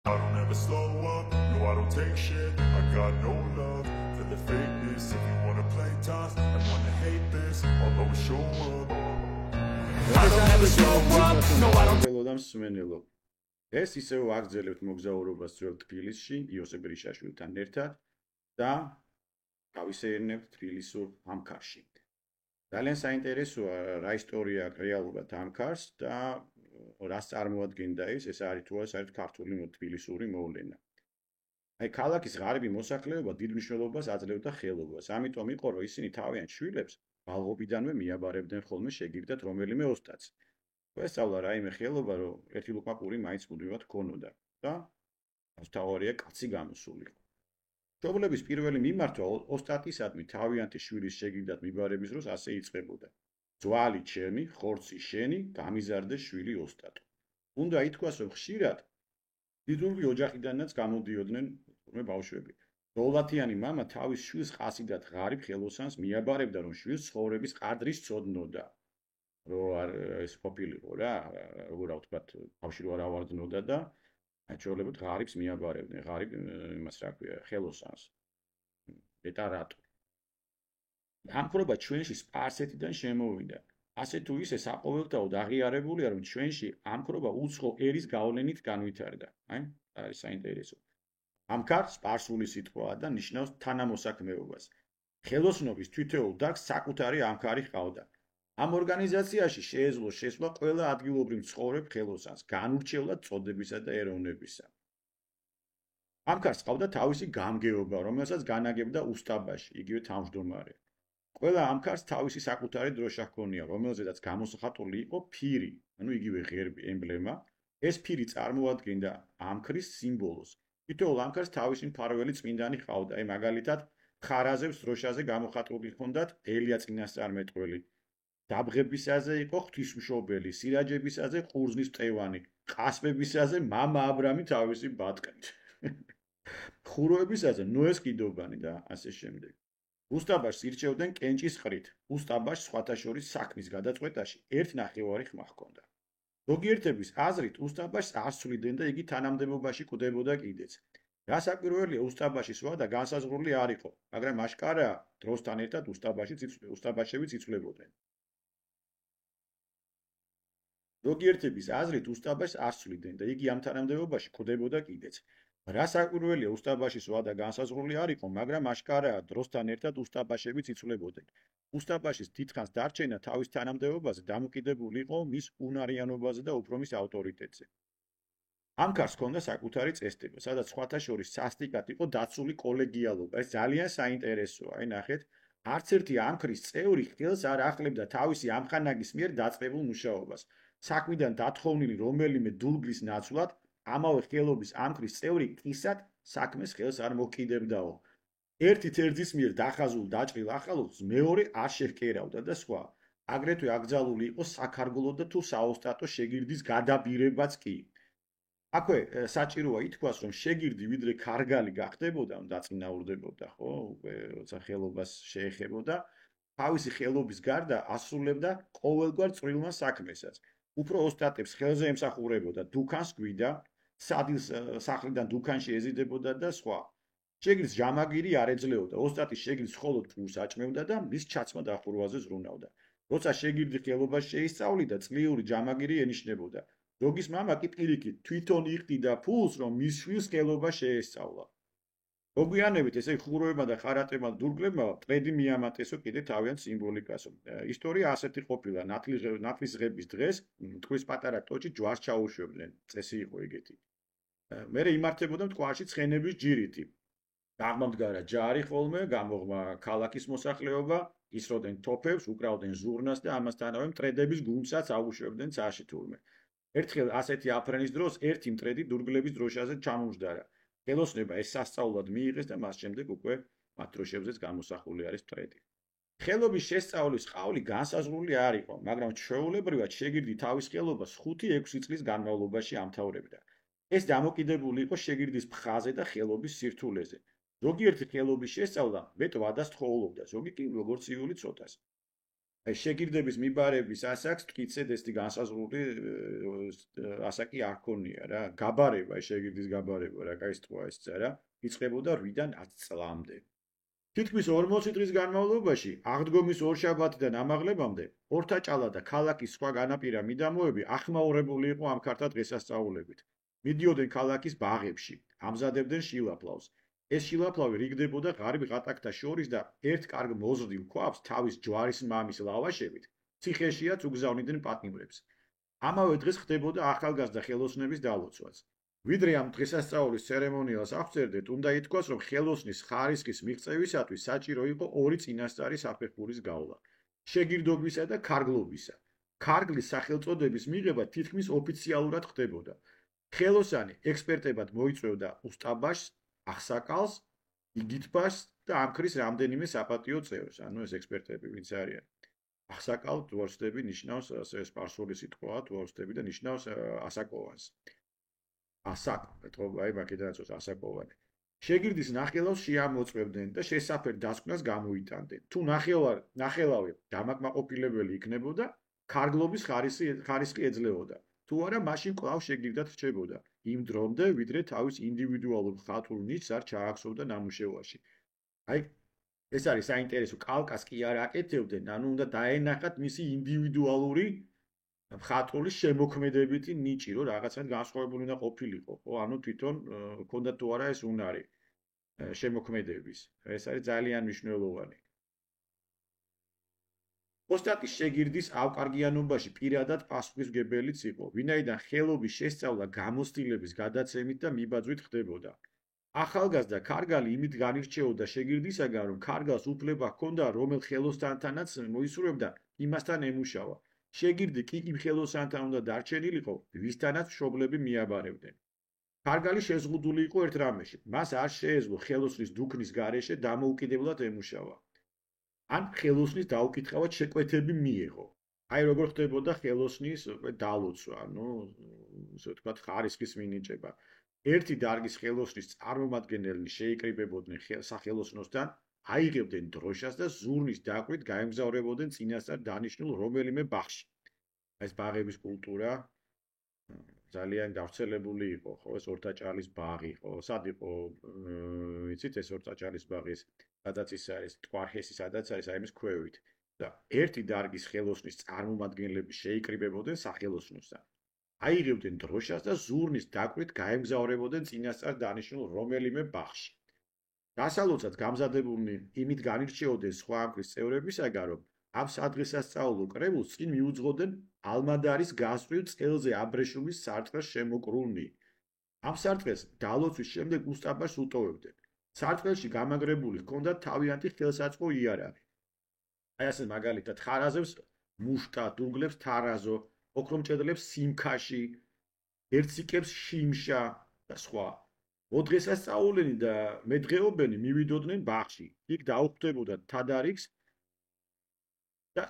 I don't ever slow up, no I don't take shit. I got no love for the fakeness. If you wanna play tough and wanna hate this, I'll always show up. I don't ever slow up, no I don't. ველოდამ სმენელო. ეს ისევ აგრძელებთ მოგზაურობას ძველ თბილისში იოსებ რიშაშვილთან ერთად და გავისეირნებთ თბილისურ ამქარში. ძალიან საინტერესოა რა ისტორია აქვს რეალურად ამქარს და რას წარმოადგენდა ეს არის თუ არა საერთოდ ქართული თბილისური მოვლენა. აი ქალაქის ღარიბი მოსახლეობა დიდ მნიშვნელობას აძლევდა ხელობას. ამიტომ იყო რომ ისინი თავიანთ შვილებს ბალღობიდანვე მიაბარებდნენ ხოლმე შეგირდათ რომელიმე ოსტატს. ესწავლა რაიმე ხელობა რომ ერთი ლუკა პური მაინც მუდმივად ქონოდა და თავარია კაცი გამოსულიყო. მშობლების პირველი მიმართვა ოსტატისადმი თავიანთი შვილის შეგირდათ მიბარების დროს ასე იწყებოდა. ძვალი ჩემი, ხორცი შენი, გამიზარდე შვილი ოსტატო. უნდა ითქვას რომ ხშირად დიდული ოჯახიდანაც გამოდიოდნენ თურმე ბავშვები. დოლათიანი მამა თავის შვილს ყასიდად ღარიბ ხელოსანს მიაბარებდა რომ შვილს ცხოვრების ყადრის ცოდნოდა. რო ეს ყოფილიყო რა, როგორ ვთქვათ, ბავშვი რო არ ავარდნოდა და აჩვეულებოდ ღარიბს მიაბარებდნენ, ღარიბ იმას რა ქვია, ხელოსანს. ეტარატო. ამქრობა ჩვენში სპარსეთიდან შემოვიდა. ასე თუ ისე საყოველთაოდ აღიარებულია, რომ ჩვენში ამქრობა უცხო ერის გავლენით განვითარდა. აი, არის საინტერესო. ამქარ სპარსული სიტყვაა და ნიშნავს თანამოსაქმეობას. ხელოსნობის თითოეულ დარგს საკუთარი ამქარი ჰყავდა. ამ ორგანიზაციაში შეეძლო შესვლა ყველა ადგილობრივ მცხოვრებ ხელოსანს, განურჩევლად წოდებისა და ეროვნებისა. ამქარს ჰყავდა თავისი გამგეობა, რომელსაც განაგებდა უსტაბაში, იგივე თავმჯდომარე. ყველა ამქარს თავისი საკუთარი დროშა ჰქონია, რომელზედაც გამოსახატული იყო ფირი, ანუ იგივე ღერბი, ემბლემა. ეს ფირი წარმოადგენდა ამქრის სიმბოლოს. თითოეულ ამქარს თავისი მფარველი წმინდანი ჰყავდა, აი მაგალითად, ხარაზებს დროშაზე გამოხატული ჰქონდათ ელია წინასწარმეტყველი. დაბღებისაზე იყო ღვთისმშობელი, სირაჯებისაზე ყურძნის მტევანი, ყასბებისაზე მამა აბრამი თავისი ბატყით. ხუროებისაზე ნოეს კიდობანი და ასე შემდეგ. უსტაბაშს ირჩევდნენ კენჭის ყრით. უსტაბაშს სხვათა შორის საქმის გადაწყვეტაში 1/9 ხმა ჰქონდა. ზოგიერთების აზრით უსტაბაშს არ სვლიდნენ და იგი თანამდებობაში კვდებოდა კიდეც. გასაკვირველია უსტაბაშის ვადა განსაზღვრული არ იყო, მაგრამ აშკარაა დროსთან ერთად უსტაბაშებიც იცვლებოდნენ. ზოგიერთების აზრით უსტაბაშს არ სვლიდნენ და იგი ამ თანამდებობაში კვდებოდა კიდეც. გასაკვირველია უსტაბაშის ვადა განსაზღვრული არ იყო, მაგრამ აშკარაა დროსთან ერთად უსტაბაშებიც იცვლებოდნენ. უსტაბაშის დიდხანს დარჩენა თავის თანამდებობაზე დამოკიდებული იყო მის უნარიანობაზე და უფრო მის ავტორიტეტზე. ამქარს ჰქონდა საკუთარი წესდება, სადაც სხვათა შორის სასტიკად იყო დაცული კოლეგიალობა. ეს ძალიან საინტერესოა. აი ნახეთ, არც ერთი ამქრის წევრი ხელს არ ახლებდა თავისი ამხანაგის მიერ დაწყებულ მუშაობას. საქმიდან დათხოვნილი რომელიმე დულგლის ნაცვლად ამავე ხელობის ამქრის წევრი კისად საქმეს ხელს არ მოკიდებდაო. ერთი თერძის მიერ დახაზულ დაჭრილ ახალოს მეორე არ შეჰკერავდა და სხვა. აგრეთვე აკრძალული იყო საქარგლო და თუ საოსტატო შეგირდის გადაბირებაც კი. აქვე საჭიროა ითქვას, რომ შეგირდი ვიდრე ქარგალი გახდებოდა, დაწინაურდებოდა, ხო, უკვე როცა ხელობას შეეხებოდა, თავისი ხელობის გარდა ასრულებდა ყოველგვარ წვრილმა საქმესაც. უფრო ოსტატებს ხელზე ემსახურებოდა დუქანს გვიდა, სადილს სახლიდან დუქანში ეზიდებოდა და სხვა. შეგირდს ჯამაგირი არ ეძლეოდა, ოსტატის შეგირდს მხოლოდ პურს აჭმევდა და მის ჩაცმა დახურვაზე ზრუნავდა. როცა შეგირდი ხელობას შეისწავლიდა, წლიური ჯამაგირი ენიშნებოდა. ზოგის მამა კი პირიქით თვითონ იხდიდა ფულს, რომ მის შვილს ხელობა შეესწავლა. მოგვიანებით ესე ხუროებმა და ხარატებმა დურგლებმა მტრედი მიამატესო კიდე თავიანთ სიმბოლიკასო. ისტორია ასეთი ყოფილა, ნათლის ღების დღეს მტკვრის პატარა ტოჭი ჯვარს ჩაუშვებდნენ, წესი იყო ეგეთი. მერე იმართებოდა მტკვარში ცხენების ჯირითი. აღმდგარა ჯარი ხოლმე, გამოღმა ქალაქის მოსახლეობა, ისროდნენ თოფებს, უკრავდნენ ზურნას და ამასთანავე მტრედების გუნდსაც აუშვებდნენ ცაში თურმე. ერთხელ ასეთი აფრენის დროს ერთი მტრედი დურგლების დროშაზე ჩამომჯდარა. ხელოსნება ეს სასწაულად მიიღეს და მას შემდეგ უკვე მათ დროშებზეც გამოსახული არის მტრედი. ხელობის შესწავლის ყავლი განსაზღვრული არ იყო, მაგრამ ჩვეულებრივად შეგირდი თავის ხელობას 5-6 წლის განმავლობაში ამთავრებდა. ეს დამოკიდებული იყო შეგირდის ფხაზე და ხელობის სირთულეზე. ზოგიერთი ხელობის შესწავლა მეტ ვადას თხოვლობდა, ზოგი კი როგორც იული ცოტას. აი შეგირდების მიბარების ასაკს თქვიცეთ ესეთი განსაზღვრული ასაკი არ ქონია რა. გაბარება, შეგირდის გაბარება რა, კაი სიტყვა ეს წერა, იწყებოდა 8-დან 10 წლამდე. თითქმის 40 დღის განმავლობაში აღდგომის ორშაბათიდან ამაღლებამდე ორთაჭალა და ქალაქის სხვა განაპირა მიდამოები ახმაურებული იყო ამ ქართა დღესასწაულებით. მიდიოდნენ ქალაქის ბაღებში, ამზადებდნენ შილაფლავს. ეს შილაფლავი რიგდებოდა ღარიბ ღატაკთა შორის და ერთ კარგ მოზრდილ ქვაბს თავის ჯვარის მამის ლავაშებით ციხეშიაც უგზავნიდნენ პატიმრებს. ამავე დღეს ხდებოდა ახალგაზრდა ხელოსნების დალოცვაც. ვიდრე ამ დღესასწაულის ცერემონიალს აღწერდეთ, უნდა ითქვას, რომ ხელოსნის ხარისხის მიღწევისათვის საჭირო იყო ორი წინასწარი საფეხურის გავლა: შეგირდობისა და ქარგლობისა. ქარგლის სახელწოდების მიღება თითქმის ოფიციალურად ხდებოდა. ხელოსანი ექსპერტებად მოიწვევდა უსტაბაშს, ახსაკალს, იგითბაშს და ამქრის რამდენიმე საპატიო წევრს. ანუ ეს ექსპერტები ვინც არიან? ახსაკალ თვორსდები ნიშნავს ასე სპარსული სიტყვაა თვორსდები და ნიშნავს ასაკოვანს. ასაკ, აი მაგიდანაც ასაკოვანი. შეგირდის ნახელავს შეამოწმებდნენ და შესაფერ დასკვნას გამოიტანდნენ. თუ ნახელავი დამაკმაყოფილებელი იქნებოდა, ქარგლობის ხარისხი ეძლეოდა. თუ არა, მაშინ კვლავ შეგირდად რჩებოდა. იმ დრომდე, ვიდრე თავის ინდივიდუალურ ხატულ ნიშს არ ჩაახსოვდა ნამუშევარში. აი ეს არის საინტერესო, კალკას კი არ აკეთებდნენ, ანუ უნდა დაენახათ მისი ინდივიდუალური ხატული შემოქმედებითი ნიჭი, რომ რაღაცნაირად განსხვავებული უნდა ყოფილიყო, ხო? ანუ თვითონ ქონდა თუ არა ეს უნარი შემოქმედების. ეს არის ძალიან მნიშვნელოვანი. ოსტატის შეგირდის ავკარგიანობაში პირადად პასუხისმგებელიც იყო, ვინაიდან ხელობის შესწავლა გამოცდილების გადაცემით და მიბაძვით ხდებოდა. ახალგაზრდა ქარგალი იმით განირჩეოდა შეგირდისაგან, რომ ქარგალს უფლება ჰქონდა რომელ ხელოსთანთანაც მოისურვებდა, იმასთან ემუშავა. შეგირდი კი იმ ხელოსანთან უნდა დარჩენილიყო, ვისთანაც მშობლები მიაბარებდნენ. ქარგალი შეზღუდული იყო ერთ რამეში, მას არ შეეძლო ხელოსნის დუქნის გარეშე დამოუკიდებლად ემუშავა. ან ხელოსნის დაუკითხავად შეკვეთები მიეღო. აი როგორ ხდებოდა ხელოსნის დალოცვა, ანუ ასე ვთქვათ, ხარისხის მინიჭება. ერთი დარგის ხელოსნის წარმომადგენლები შეიკრიბებოდნენ სახელოსნოსთან, აიღებდნენ დროშას და ზურნის დაკვით გაემგზავრებოდნენ წინასწარ დანიშნულ რომელიმე ბაღში. ეს ბაღების კულტურა ძალიან გავრცელებული იყო, ხო, ეს ორთაჭალის ბაღი, ხო, სად იყო, იცით ეს ორთაჭალის ბაღის, სადაც ის არის, ტყვარხესი, სადაც არის, აი იმის ქვევით. და ერთი დარგის ხელოსნის წარმომადგენლები შეიკრიბებოდნენ სახელოსნოსთან. აიღებდნენ დროშას და ზურნის დაკვით გაემგზავრებოდნენ წინასწარ დანიშნულ რომელიმე ბაღში. დასალოცად გამზადებულნი იმით განირჩეოდნენ სხვა ამქრის წევრებისაგან, რომ ამ სადღესასწაულო კრებულს წინ მიუძღოდნენ ალმადარის გასწვრივ წელზე აბრეშუმის სარტყელს შემოკრულნი. ამ სარტყელს დალოცვის შემდეგ უსტაბაშს უტოვებდნენ. სარტყელში გამაგრებული ჰქონდათ თავიანთი ხელსაწყო იარაღი. აი ასე მაგალითად ხარაზებს მუშტა, დუნგლებს თარაზო, ოქრომჭედლებს სიმქაში, ერციკებს შიმშა და სხვა. მოდღესასწაულენი და მედღეობენი მივიდოდნენ ბაღში. იქ დაუხვდებოდათ თადარიგს და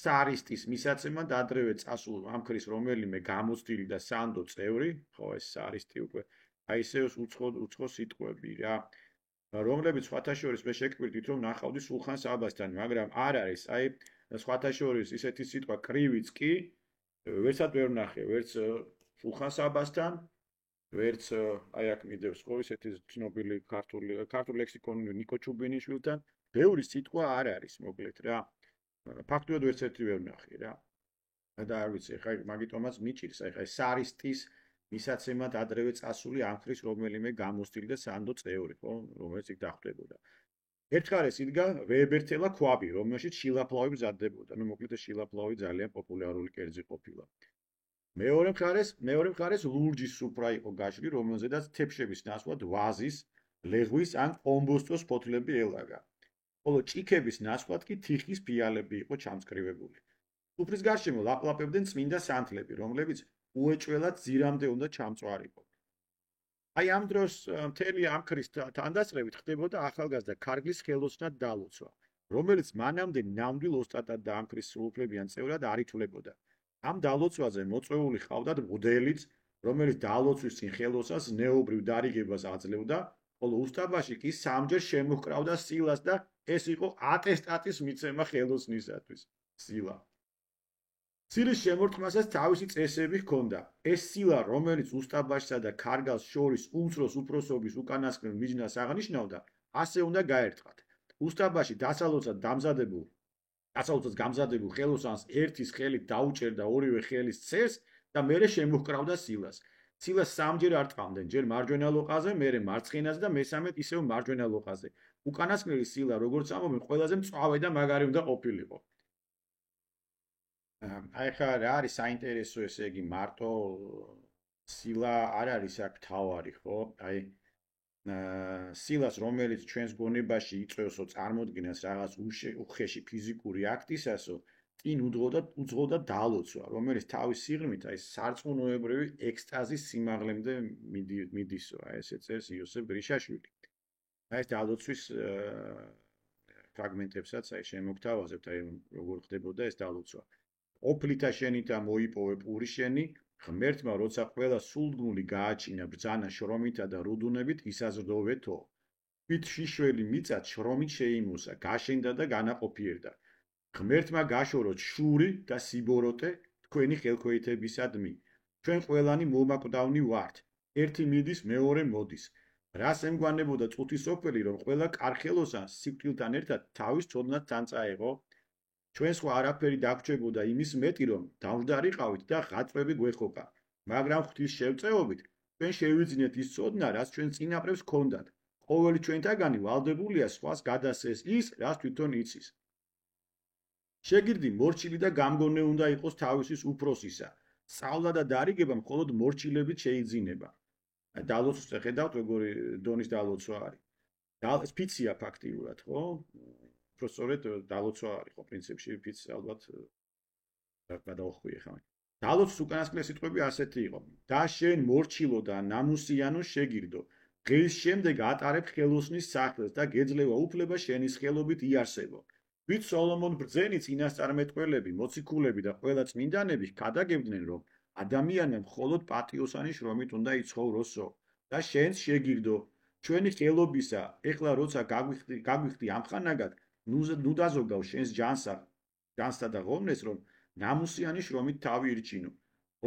სარისტის მისაცემად ადრევე წასულ ამქრის რომელიმე გამოცდილი და სანდო წევრი, ხო ეს სარისტი უკვე აი ესეოს უცხო სიტყვები რა, რომლებიც სხვათა შორის მე შეკვირდით რომ ნახავდი სულხან საბასთან, მაგრამ არ არის, აი სხვათა შორის ისეთი სიტყვა კრივიც კი ვერცად ვერ ვნახე, ვერც სულხან საბასთან, ვერც აი აქ მიდევს ხო ისეთი ცნობილი ქართული ლექსიკონი ნიკო ჩუბინიშვილთან, ბევრი სიტყვა არ არის მოკლედ რა. ფაქტობრივად ვერც ერთი ვერ ვნახე რა. და არ ვიცი, ხა მაგიტომაც მიჭირს, აი სარისტის მისაცემად ადრევე წასული ამქრის რომელიმე გამოცდილი და სანდო წევრი, ხო, რომელიც იქ დახვდებოდა. ერთხარეს იდგა ვეებერთელა ქვაბი, რომელშიც შილაფლავი მზადდებოდა. ნუ მოკლედ ეს შილაფლავი ძალიან პოპულარული კერძი ყოფილა. მეორე მხარეს ლურჯის სუფრა იყო გაშლი, რომელზედაც თეფშების ნაცვლად ვაზის, ლეღვის ან კომბოსტოს ფოთლები ელაგა. ხოლო ჭიქების ნაცვლად კი თიხის ფიალები იყო ჩამწკრივებული. სუფრის გარშემო ლაპლაპებდნენ წმინდა სანთლები, რომლებიც უეჭველად ძირამდე უნდა ჩამწვარიყო. აი ამ დროს მთელი ამქრის თანდასწრებით ხდებოდა ახალგაზრდა ქარგლის ხელოსნად დალოცვა, რომელიც მანამდე ნამდვილ ოსტატად და ამქრის სრულუფლებიან წევრად არ ითვლებოდა. ამ დალოცვაზე მოწვეული ჰყავდათ მღვდელიც, რომელიც დალოცვის წინ ხელოსანს ზნეობრივ დარიგებას აძლევდა, ხოლო უსტაბაში კი სამჯერ შემოჰკრავდა სილას და ეს იყო ატესტატის მიცემა ხელოსნისათვის. სილა. ცილის შემორტყმასაც თავისი წესები ჰქონდა. ეს სილა, რომელიც უსტაბაშსა და ქარგალს შორის უმცროს უფროსობის უკანასკნელ მიჯნას აღნიშნავდა, ასე უნდა გაერთხათ. უსტაბაში დასალოცად გამზადებულ ხელოსანს ერთის ხელით დაუჭერდა ორივე ხელის ცერს და მერე შემოჰკრავდა სილას. სილას სამჯერ არტყამდნენ, ჯერ მარჯვენა ლოყაზე, მერე მარცხენაზე და მესამედ ისევ მარჯვენა ლოყაზე. უკანასკნელი სილა, როგორც ამბობენ, ყველაზე მწვავე და მაგარი უნდა ყოფილიყო. აი ხა რა არის საინტერესო, ესე იგი მარტო სილა არ არის აქ თავარი, ხო? აი სილას, რომელიც ჩვენს გონებაში იწვევსო წარმოდგენას რაღაც უხეში ფიზიკური აქტისასო, წინ უძღოდა დალოცვა, რომელიც თავის სიღრმით აი სარწყუნოებრივი ექსტაზის სიმაღლემდე მიდისო, აი ესე წერს იოსებ გრიშაშვილი. აი ეს დალოცვის ფრაგმენტებსაც აი შემოგთავაზებთ, აი როგორ ხდებოდა ეს დალოცვა. ოფლითა შენითა მოიპოვე პური შენი, ღმერთმა როცა ყველა სულგუნული გააჩინა ბრძანა შრომითა და რუდუნებით ისაზრდოვეთო. თვით შიშველი მიწად შრომით შეიმოსა, გაშენდა და განაყოფიერდა. ღმერთმა გაშოროთ შური და სიბოროტე თქვენი ხელქვეითებისადმი. ჩვენ ყველანი მომაკვდავნი ვართ. ერთი მიდის, მეორე მოდის. რას ემგვანებოდა წუთის სოფელი, რომ ყველა კარხელოსანს სიკვდილთან ერთად თავის ცოდნად წანწაეღო? ჩვენ სხვა არაფერი დაგვრჩებოდა იმის მეტი, რომ დამждარიყავით და ღაწვები გვეხოკა. მაგრამ ღვთის შევწეობით ჩვენ შევიძინეთ ის ცოდნა, რაც ჩვენ წინაპრებს ჰქონდათ. ყოველი ჩვენთაგანი ვალდებულია სხვას გადასცეს ის, რაც თვითონ იცის. შეგირდი მორჩილი და გამგონე უნდა იყოს თავისის უფროსისა. სწავლა და დარიგება მხოლოდ მორჩილებით შეიძინება. დალოცვას ხედავთ, როგორი დონის დალოცვა არის. ეს ფიცია ფაქტიურად, ხო? პროფესორეთ დალოცვა არის, ხო, პრინციპში ფიც ალბათ გადაუხვიე ხარ. დალოცვის უკანასკნელი სიტყვები ასეთი იყო: და შენ მორჩილო და ნამუსიანო შეგირდო. დღის შემდეგ ატარებ ხელოსნის სახელს და გეძლევა უფლება შენის ხელობით იარსებო. ვით სოლომონ ბრძენი წინასწარმეტყველები, მოციქულები და ყველა წმინდანები ქადაგებდნენ, რომ ადამიანმა მხოლოდ პატიოსანი შრომით უნდა იცხოვროსო და შენს შეგირდო. ჩვენი ხელობისა, ეხლა როცა გაგვიხდი ამხანაგად, ნუ დაზოგავ შენს ჯანსა და ღომნეს, რომ ნამუსიანი შრომით თავი ირჩინო.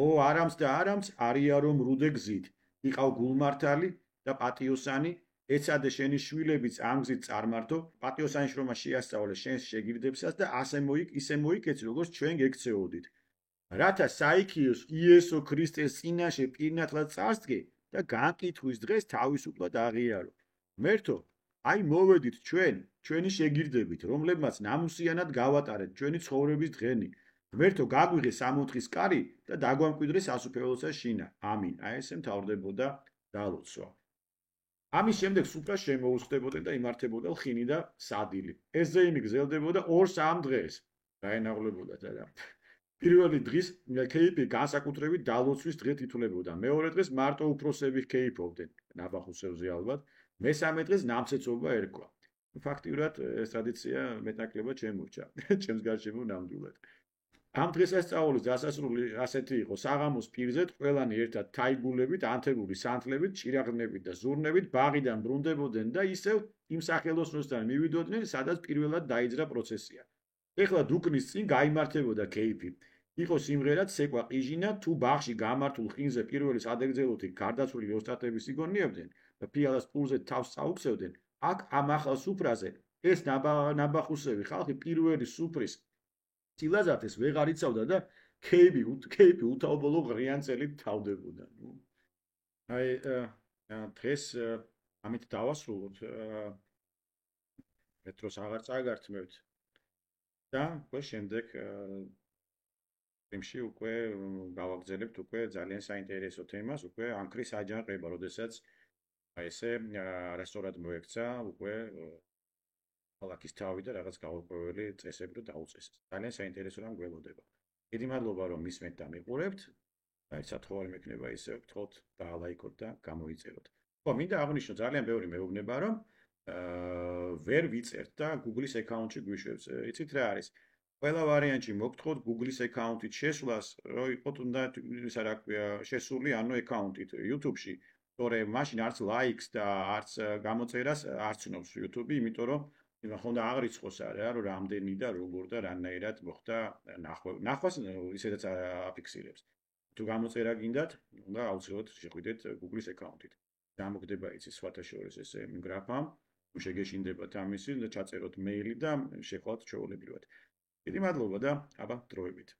ო არამც და არამც არია რომ რუდე გზით, იყავ გულმართალი და პატიოსანი, ეცადე შენი შვილებიც ამ გზით წარმართო, პატიოსანი შრომა შეასწავლე შენს შეგირდებსას და ისე მოიქეცი, როგორც ჩვენ გექცეოდით. რათა საიქიოს იესო ქრისტეს წინაშე პირნათლად წარსდგე და განკითხვის დღეს თავისუფლად აღიარო. მერთო, აი მოვედით ჩვენი შეგირდებით, რომლებმაც ნამუსიანად გავატარეთ ჩვენი ცხოვრების დღენი. ღმერთო, გაგვიღე სამოთხის კარი და დაგვამკვიდრე სასუფეველოცა შინა. ამინ. აი ესე მთავრდებოდა დალოცვა. ამის შემდეგ სუფრა შემოუხდებოდა და იმართებოდა ლხინი და სადილი. ეს ზეიმი გრძელდებოდა 2-3 დღეს. დაენაღლებოდათ რა. პირველი დღის ქეიფი განსაკუთრებით დალოცვის დღე თითულებოდა. მეორე დღეს მარტო უფროსები ქეიფობდნენ, ნაბახუსევზე ალბათ. მესამე დღეს ნამცეცობა ერქვა. ფაქტიურად ეს ტრადიცია მეტნაკლებად შემორჩა. ჩემს გარშემო ნამდვილად. ამ დღესასწაულის დასასრული ასეთი იყო: საღამოს პირზეთ ყველანი ერთად თაიგულებით, ანთებული სანთლებით, ჭირაღნებით და ზურნებით ბაღიდან ბრუნდებოდნენ და ისევ იმ სახელოსნოსთან მივიდოდნენ, სადაც პირველად დაიძრა პროცესია. ეხლა დუქნის წინ გაიმართებოდა ქეიფი. იყო სიმღერა ცეკვა ყიჟინა, თუ ბაღში გამართულ ხინზე პირველი სადეგრძელოთი გარდაცვლილი ოსტატების იგონიებდნენ და ფიალას პულზე თავს წაუქცევდნენ, აქ ამ ახალ სუფრაზე ეს ნაბახუსევი ხალხი პირველი სუფრის ცილაზათეს ვეღარ იცავდა და ქეიფი უთაობოლო ღრიანწელით თავდებოდა. აი დღეს ამით დავასრულოთ. მეტროს აღარ წაგართმევთ. და უკვე შემდეგ ფილმში უკვე გავაგზავნებთ უკვე ძალიან საინტერესო თემას, უკვე ამქრის აჯანყება, როდესაც აი ესე რესტორად მოექცა უკვე ქალაქის თავი და რაღაც გაურკვეველი წესები დაუწესეს. ძალიან საინტერესო რამ გველოდება. დიდი მადლობა რომ მისმენთ და მიყურებთ. აი სათხოვარი მექნება ისე ვთხოვთ დაალაიქოთ და გამოიწეროთ. ხო, მინდა აღვნიშნო ძალიან ბევრი მეუბნება რომ ვერ ვიწერთ და Google-ის აკაუნტში გვიშვებს. იცით რა არის? ყველა ვარიანტში მოგთხოვთ Google-ის აკაუნტით შესვლას, რომ იყოთ უნდა ისა რა ქვია, შესული ანუ აკაუნტით YouTube-ში. თორე მაშინ არც ლაიქს და არც გამოწერას არ ცნობს YouTube, იმიტომ რომ იმან ხომ და აღრიცხოს არა, რომ რამდენი და როგორ და რანაირად მოხდა ნახვას ისედაც აფიქსირებს. თუ გამოწერა გინდათ, უნდა აუცილებლად შეხვიდეთ Google-ის აკაუნტით. დამოგდება იცის სხვათა შორის ეს გრაფა, თუ შეგეშინდებათ ამისი და ჩაწეროთ მეილი და შეხვალთ ჩვეულებრივად. დიდი მადლობა და აბა დროებით.